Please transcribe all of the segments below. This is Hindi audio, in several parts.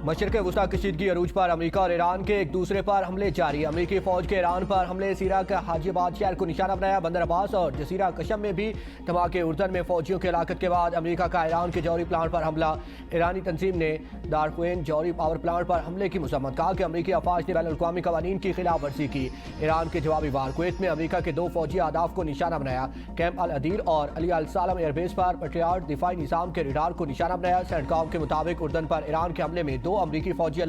मशरिक़ वुस्ता कशीदगी अरूज पर अमेरिका और ईरान के एक दूसरे पर हमले जारी। अमेरिकी फौज के ईरान पर हमले सीरिया के हाजीबाद शहर को निशाना बनाया। बंदर अब्बास और जसीरा कशम में भी धमाके। उर्दन में फौजियों की हलाकत के बाद अमेरिका का ईरान के जौहरी प्लांट पर हमला। ईरानी तंजीम ने दारखुएन जौहरी पावर प्लांट पर हमले की मजम्मत। कहा कि अमेरिकी अफवाज ने बैनुल-अक़वामी कवानीन की खिलाफ वर्जी की। ईरान के जवाबी वार। कुवैत में अमेरिका के 2 फौजी अहदाफ को निशाना बनाया। कैंप अल अदीर और अली अल सालम एयरबेस पर पेट्रियाट दिफाई निज़ाम के रडार को निशाना बनाया। सेंटकॉम के मुताबिक उर्दन पर ईरान के हमले में 2 अमेरिकी फौजी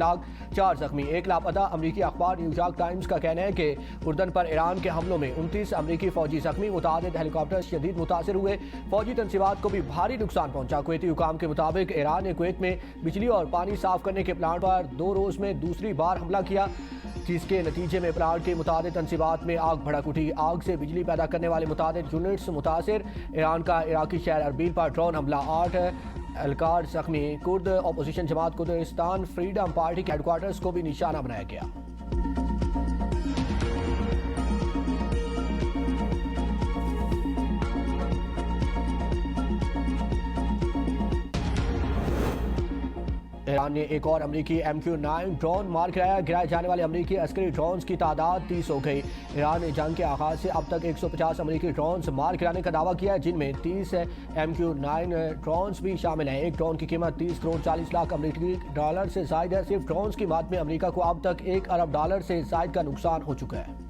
4 जख्मी, 1 लापता। अमेरिकी अखबार न्यूयॉर्क टाइम्स का कहना है कि उर्दन पर ईरान के हमलों में 29 अमेरिकी फौजी जख्मी, मुतादिद हेलीकॉप्टर शदीद मुतासर हुए। फौजी तंसीबात को भी भारी नुकसान पहुंचा। कुवैती हुकाम के मुताबिक ईरान ने कुवैत में बिजली और पानी साफ करने के प्लांट पर 2 रोज में दूसरी बार हमला किया, जिसके नतीजे में प्लांट के मुतादिद तंसीबात में आग भड़क उठी। आग से बिजली पैदा करने वाले मुतादिद यूनिट्स मुतासर। ईरान का इराकी शहर अरबील पर ड्रोन हमला, 8 एहलकार जख्मी। कुर्द अपोजिशन जमात कुर्दिस्तान फ्रीडम पार्टी के हेडक्वार्टर्स को भी निशाना बनाया गया। ईरान ने एक और अमेरिकी MQ-9 ड्रोन मार गिराया। गिराए जाने वाले अमेरिकी अस्करी ड्रोन्स की तादाद 30 हो गई। ईरान ने जंग के आगाज से अब तक 150 अमेरिकी ड्रोन्स मार गिराने का दावा किया है, जिनमें 30 MQ-9 ड्रोन्स भी शामिल हैं। एक ड्रोन की कीमत 30 करोड़ 40 लाख अमेरिकी डॉलर से जायद है। सिर्फ ड्रोन्स की मद में अमेरिका को अब तक $1 अरब से जायद का नुकसान हो चुका है।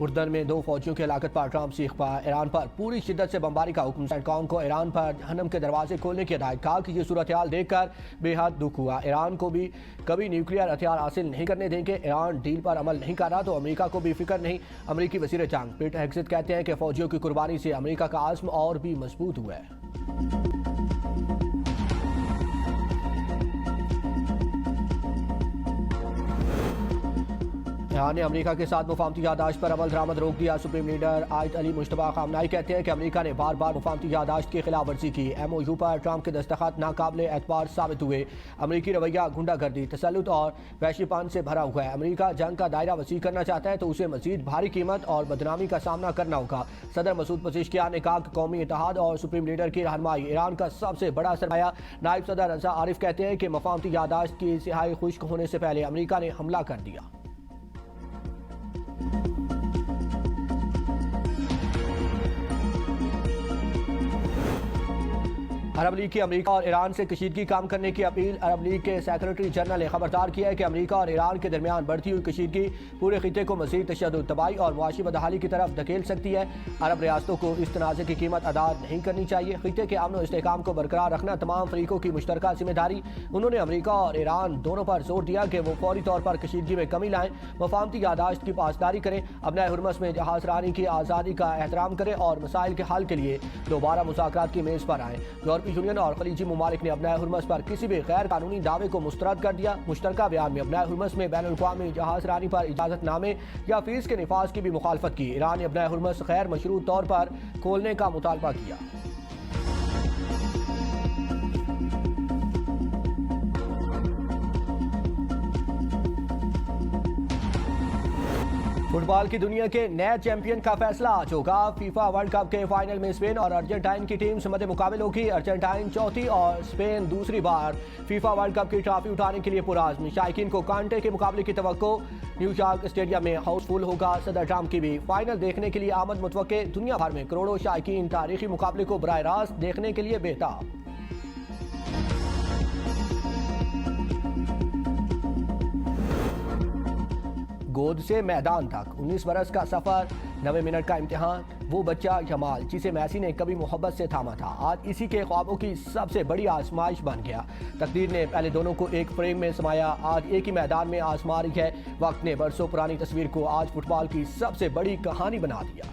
उर्दन में 2 फौजियों की हलाकत पर ट्रंप सीख पा। ईरान पर पूरी शिद्दत से बमबारी का हुक्म। सेंटकॉम को ईरान पर जहन्नम के दरवाजे खोलने की हिदायत। कहा कि ये सूरत हाल देखकर बेहद दुख हुआ। ईरान को भी कभी न्यूक्लियर हथियार हासिल नहीं करने देंगे। ईरान डील पर अमल नहीं कर रहा तो अमेरिका को भी फिक्र नहीं। अमेरिकी वज़ीर जंग पीट हेग्सेथ कहते हैं कि फौजियों की कुर्बानी से अमेरिका का आज़्म और भी मजबूत हुआ है। ईरान ने अमेरिका के साथ मुफाहमती यादाश्त पर अमल दरामद रोक दिया। सुप्रीम लीडर आयत अली मुश्तबा खामनाई कहते हैं कि अमेरिका ने बार बार मुफाहमती यादाश्त की खिलाफ वर्जी की। MOU पर ट्रंप के दस्तखत नाकाबिले एतबार साबित हुए। अमेरिकी रवैया गुंडागर्दी, तसल्लुत और वहशीपन से भरा हुआ है। अमेरिका जंग का दायरा वसी करना चाहता है तो उसे मजीद भारी कीमत और बदनामी का सामना करना होगा। सदर मसूद पज़ेश्कियान ने कहा कि कौमी इत्तेहाद और सुप्रीम लीडर की रहनुमाई ईरान का सबसे बड़ा सरमाया। नायब सदर रज़ा आरिफ कहते हैं कि मुफाहमती यादाश्त की सिहाई खुश्क होने से पहले अमेरिका ने हमला कर दिया। अरब लीग की अमेरिका और ईरान से कशीदगी काम करने की अपील। अरब लीग के सेक्रेटरी जनरल ने खबरदार किया है कि अमेरिका और ईरान के दरमियान बढ़ती हुई कशीदगी पूरे खिते को मज़ीद तशद्दुद, तबाही और मुआशी बदहाली की तरफ धकेल सकती है। अरब रियासतों को इस तनाज़े की कीमत अदा नहीं करनी चाहिए। खिते के अमन और इस्तेहकाम को बरकरार रखना तमाम फरीकों की मुश्तरका जिम्मेदारी। उन्होंने अमेरिका और ईरान दोनों पर जोर दिया कि वो फौरी तौर पर कशीदगी में कमी लाएं, मुफाहमती यादाश्त की पासदारी करें, अपने हुर्मस में जहाज रानी की आज़ादी का एहतराम करें और मसाइल के हल के लिए दोबारा मुज़ाकरात की मेज़ पर आएँ। यूरोपीय यूनियन और खलीजी ममालिक ने अपने हुर्मस पर किसी भी गैर कानूनी दावे को मुस्तरद कर दिया। मुश्तरका बयान में अपने हुर्मस में बैनुल-अक़वामी जहाज रानी पर इजाज़तनामे या फीस के निफाज की भी मुखालफत की। ईरान ने अपना हुर्मस गैर मशरूत तौर पर खोलने का मुतालबा किया। फुटबॉल की दुनिया के नए चैंपियन का फैसला आज होगा। फीफा वर्ल्ड कप के फाइनल में स्पेन और अर्जेंटाइन की टीम मध्य मुकाबले होगी। अर्जेंटाइन चौथी और स्पेन दूसरी बार फीफा वर्ल्ड कप की ट्रॉफी उठाने के लिए पुरआज़्म। शायकीन को कांटे के मुकाबले की तवक्को। न्यूयॉर्क स्टेडियम में हाउसफुल होगा। सदर ट्रंप की भी फाइनल देखने के लिए आमद मुतवक्के। दुनिया भर में करोड़ों शायकीन तारीखी मुकाबले को बराह रास्त देखने के लिए बेताब। गोद से मैदान तक 19 बरस का सफर, 90 मिनट का इम्तिहान। वो बच्चा जमाल जिसे मैसी ने कभी मोहब्बत से थामा था, आज इसी के ख्वाबों की सबसे बड़ी आजमाइश बन गया। तकदीर ने पहले दोनों को एक फ्रेम में समाया, आज एक ही मैदान में आजमा रही है। वक्त ने बरसों पुरानी तस्वीर को आज फुटबॉल की सबसे बड़ी कहानी बना दिया।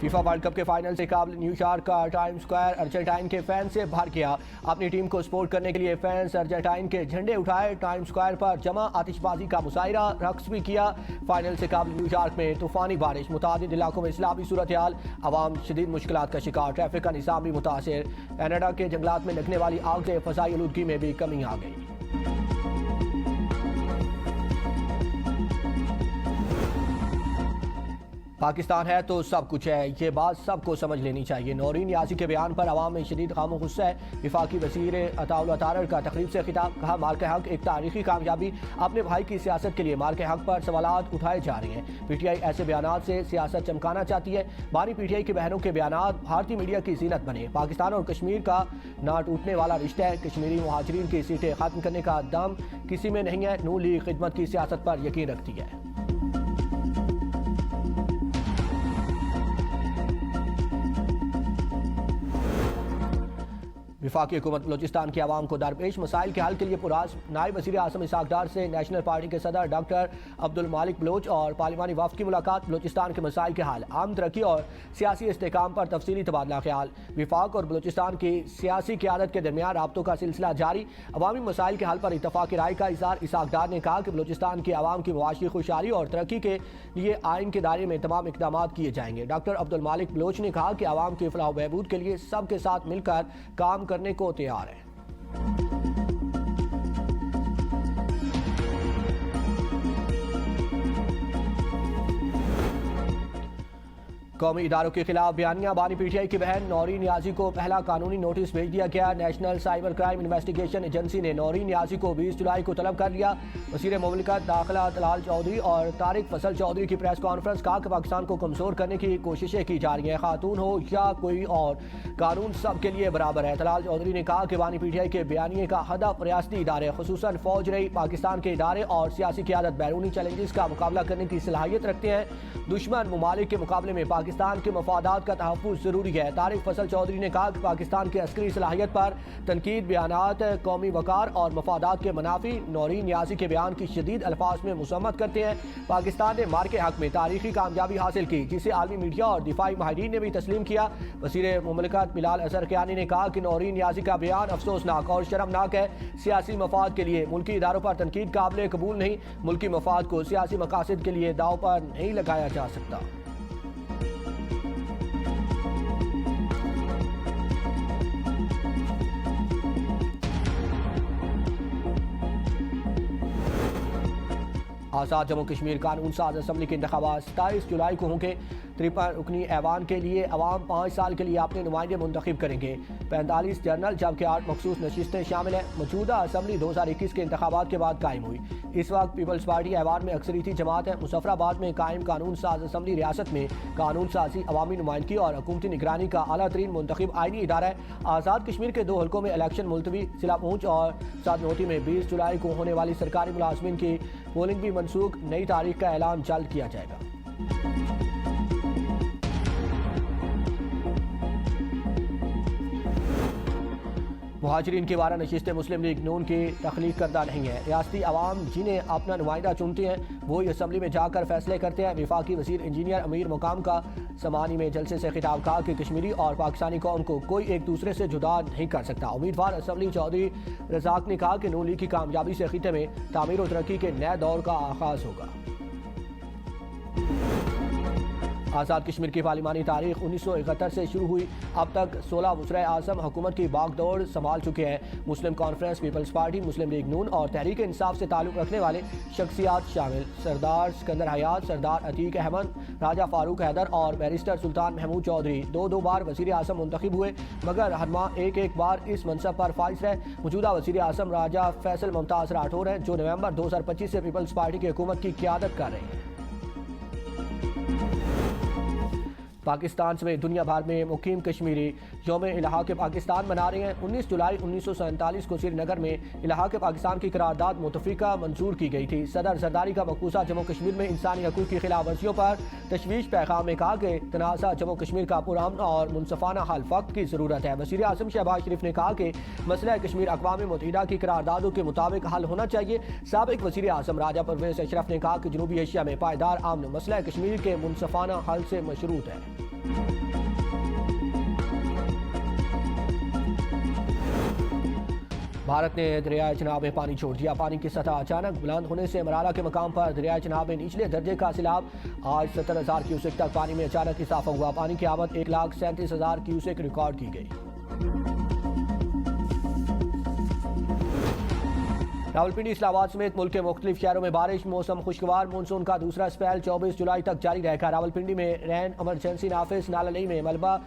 फीफा वर्ल्ड कप के फाइनल से काबिल न्यूयॉर्क का टाइम्स स्क्वायर अर्जेंटाइन के फैन से भर गया। अपनी टीम को सपोर्ट करने के लिए फैंस अर्जेंटाइन के झंडे उठाए, टाइम्स स्क्वायर पर जमा आतिशबाजी का मुजाहिरा, रक्स भी किया। फाइनल से काबिल न्यूयॉर्क में तूफानी बारिश, मुतादिद इलाकों में इस्लामी सूरत हाल, आवाम शदीद मुश्किलात का शिकार, ट्रैफिक का निज़ाम भी मुतासिर। कनाडा के जंगलात में लगने वाली आग से फ़ज़ाई आलूदगी में भी कमी आ गई। पाकिस्तान है तो सब कुछ है, ये बात सबको समझ लेनी चाहिए। नौरीन नियाज़ी के बयान पर अवाम में शदीद गम गुस्सा है। वफाकी वज़ीर अताउल अतारर का तकरीब से खिताब, कहा मार्के हक एक तारीखी कामयाबी, अपने भाई की सियासत के लिए मार्के हक पर सवालात उठाए जा रहे हैं। PTI ऐसे बयानात से सियासत चमकाना चाहती है। बानी PTI की बहनों के बयानात भारतीय मीडिया की जीनत बने। पाकिस्तान और कश्मीर का ना टूटने वाला रिश्ता है। कश्मीरी मुहाजिरीन की सीटें खत्म करने का दम किसी में नहीं है। नून लीग खिदमत की सियासत पर यकीन रखती है। वफाकी हुकूमत बलोचिस्तान की आवाम को दरपेश मसाइल के हल के लिए पुरास। नायब वज़ीर आज़म इसहाक डार से नेशनल पार्टी के सदर डॉक्टर अब्दुल मालिक बलोच और पार्लिमानी वफ़द की मुलाकात। बलोचिस्तान के मसाइल के हल, आम तरक्की और सियासी इस्तेहकाम पर तफसीली तबादला ख्याल। वफाक और बलोचिस्तान की सियासी क़यादत के दरमियान राब्तों का सिलसिला जारी। अवामी मसाइल के हल पर इत्तफ़ाक़ राय का इज़हार। इसहाक डार ने कहा कि बलोचिस्तान की आवाम की मुआशी खुशहाली और तरक्की के लिए आइन के दायरे में तमाम इक़दाम किए जाएंगे। डॉक्टर अब्दुल मालिक बलोच ने कहा कि आवाम की फलाह बहबूद के लिए सबके साथ मिलकर काम करने को तैयार है। कौमी इदारों के खिलाफ बयानियां। बानी PTI की बहन नौरीन नियाज़ी को पहला कानूनी नोटिस भेज दिया गया। National cyber crime investigation agency ने नौरीन नियाज़ी को 20 जुलाई को तलब कर लिया। वज़ीर मुमलिकत दाखिला तलाल चौधरी और तारिक फसल चौधरी की प्रेस कॉन्फ्रेंस, कहा कि पाकिस्तान को कमज़ोर करने की कोशिशें की जा रही हैं। खातून हो या कोई और, कानून सब के लिए बराबर है। तलाल चौधरी ने कहा कि बानी PTI के बयानिए का हदफ रियासती इदारे खुसूसन फौज रही पाकिस्तान के इदारे और सियासी क़यादत बैरूनी चैलेंजेस का मुकाबला करने की सलाहियत रखते हैं। दुश्मन ममालिक के मुकाबले में पाकिस्तान के मफादात का तहफ़्फ़ुज़ ज़रूरी है। तारिक फसल चौधरी ने कहा कि पाकिस्तान की अस्करी सलाहियत पर तनकीद बयानात कौमी वकार और मफादात के मनाफी। नौरीन नियाज़ी के बयान की शदीद अल्फाज में मुसम्मत करते हैं। पाकिस्तान ने मार्के हक में तारीखी कामयाबी हासिल की, जिसे आलमी मीडिया और दिफाई माहिरीन ने भी तस्लीम किया। वज़ीर मुमलिकत बिलाल अज़हर कियानी ने कहा कि नौरीन नियाज़ी का बयान अफसोसनाक और शर्मनाक है। सियासी मफाद के लिए मुल्की इदारों पर तनकीद काबिल कबूल नहीं। मुल्की मफाद को सियासी मकासद के लिए दाव पर नहीं लगाया जा सकता। आज़ाद जम्मू कश्मीर कानून साज असम्बली के इंतखाबात 27 जुलाई को होंगे। 53 रुकनी ऐवान के लिए अवाम 5 साल के लिए अपने नुमाइंदे मुंतखब करेंगे। 45 जनरल जबकि 8 मखसूस नशिस्तें शामिल हैं। मौजूदा असम्बली 2021 के इंतखाबात के बाद कायम हुई। इस वक्त पीपल्स पार्टी ऐवान में अक्सरियती जमात है। मुजफ्फराबाद में कायम कानून साज असम्बली रियासत में कानून साजी, अवामी नुमाइंदगी और हुकूमती निगरानी का आला तरीन मुंतखब आइनी इदारा है। आज़ाद कश्मीर के 2 हल्कों में इलेक्शन मुलतवी। जिला पूंछ और सादनोती में 20 जुलाई को होने वाली सरकारी मुलाजमीन की पोलिंग भी मनसूख। नई तारीख का ऐलान जल्द किया जाएगा। मुहाजिरीन की वारा नशिस्तें मुस्लिम लीग नून की तख्लीक करदा नहीं है। रियासती अवाम जिन्हें अपना नुमाइंदा चुनते हैं वो असम्बली में जाकर फैसले करते हैं। वफाकी वज़ीर इंजीनियर अमीर मुकाम का समानी में जलसे से खिताब, कहा कि कश्मीरी और पाकिस्तानी कौम को कोई एक दूसरे से जुदा नहीं कर सकता। उम्मीदवार असम्बली चौधरी रज़ाक ने कहा कि नून लीग की कामयाबी से खिते में तामीर और तरक्की के नए दौर का आगाज़ होगा। आज़ाद कश्मीर की पार्लिमानी तारीख 1971 से शुरू हुई। अब तक 16 वज़ीर आज़म हुकूमत की बागडोर संभाल चुके हैं। मुस्लिम कॉन्फ्रेंस, पीपल्स पार्टी, मुस्लिम लीग नून और तहरीक इंसाफ से ताल्लुक़ रखने वाले शख्सियात शामिल। सरदार सिकंदर हयात, सरदार अतीक अहमद, राजा फारूक हैदर और बैरिस्टर सुल्तान महमूद चौधरी 2-2 बार वज़ीर आज़म मुंतखब हुए, मगर हर माह एक बार इस मनसब पर फाइज रहे। मौजूदा वज़ीर आज़म राजा फैसल मुमताज़ राठौर हैं, जो नवंबर 2025 से पीपल्स पार्टी की हुकूमत की क़यादत कर रहे हैं। पाकिस्तान समेत दुनिया भर में मुकीम कश्मीरी यौम इलाक़े पाकिस्तान मना रहे हैं। 19 जुलाई 1947 को श्रीनगर में इलाक़े पाकिस्तान की करारदाद मुतफ़िका मंजूर की गई थी। सदर जरदारी का मकबूजा जम्मू कश्मीर में इंसानी हकूक़ की खिलाफ वर्जियों पर तशवीश पैगाम में कहा कि तनाज़ा जम्मू कश्मीर का पुरअमन और मुनसफ़ाना हल वक्त की ज़रूरत है। वज़ीर आज़म शहबाज शरीफ ने कहा कि मसला कश्मीर अक़वाम मुत्तहिदा की करारदादों के मुताबिक हल होना चाहिए। साबिक़ वज़ीर आज़म राजा परवेज़ अशरफ ने कहा कि जनूबी एशिया में पायदार अमन मसला कश्मीर के मुनसफ़ाना हल से मशरूत है। भारत ने दरियाए चनाब में पानी छोड़ दिया। पानी की सतह अचानक बुलंद होने से मराला के मकाम पर दरियाए चनाब में निचले दर्जे का सैलाब। आज 70,000 क्यूसेक तक पानी में अचानक इजाफा हुआ। पानी की आमद 1,37,000 क्यूसेक रिकॉर्ड की गई। रावलपिंडी, इस्लामाबाद समेत मुल्क के मुख्तलिफ शहरों में बारिश। मौसम खुशगवार। मानसून का दूसरा स्पेल 24 जुलाई तक जारी रहेगा। रावलपिंडी में रैन इमरजेंसी नाफिज। नाललई में मलबा,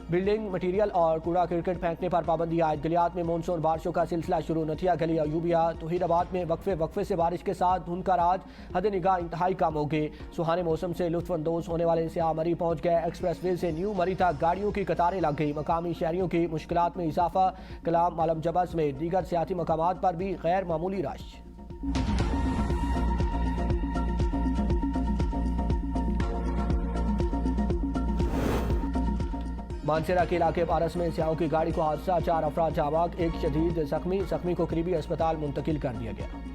बिल्डिंग मटीरियल और कूड़ा क्रिकेट फेंकने पर पाबंदी आयद। गलियात में मानसून बारिशों का सिलसिला शुरू। नथिया गली, अयूबिया, तोहीराबाद में वक्फे से बारिश के साथ धुंध का राज हद निगाह इंतहाई कम हो गए। सुहाने मौसम से लुत्फानंदोज होने वाले सियाह मरी पहुंच गए। एक्सप्रेस वे से न्यू मरी तक गाड़ियों की कतारें लग गई। मकामी शहरियों की मुश्किलात में इजाफा। कलाम, आलम जबा समेत दीगर सियाती मकामात पर भी गैर मामूली रश। मानसेरा के इलाके पारस में सियाहों की गाड़ी को हादसा। 4 अफराद जाबाक, एक शदीद जख्मी को करीबी अस्पताल मुंतकिल कर दिया गया।